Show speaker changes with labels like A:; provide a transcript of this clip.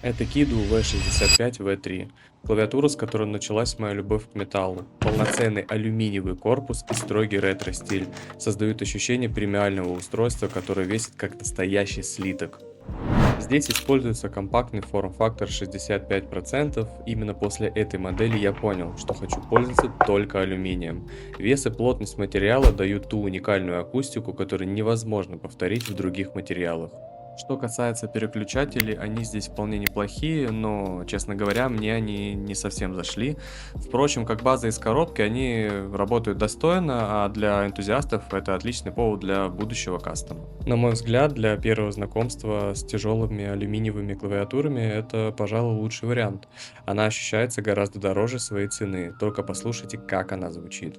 A: Это Kido V65 V3, клавиатура, с которой началась моя любовь к металлу. Полноценный алюминиевый корпус и строгий ретро-стиль создают ощущение премиального устройства, которое весит как настоящий слиток. Здесь используется компактный форм-фактор 65%. Именно после этой модели я понял, что хочу пользоваться только алюминием. Вес и плотность материала дают ту уникальную акустику, которую невозможно повторить в других материалах. Что касается переключателей, они здесь вполне неплохие, но, честно говоря, мне они не совсем зашли. Впрочем, как база из коробки, они работают достойно, а для энтузиастов это отличный повод для будущего кастома. На мой взгляд, для первого знакомства с тяжелыми алюминиевыми клавиатурами это, пожалуй, лучший вариант. Она ощущается гораздо дороже своей цены, только послушайте, как она звучит.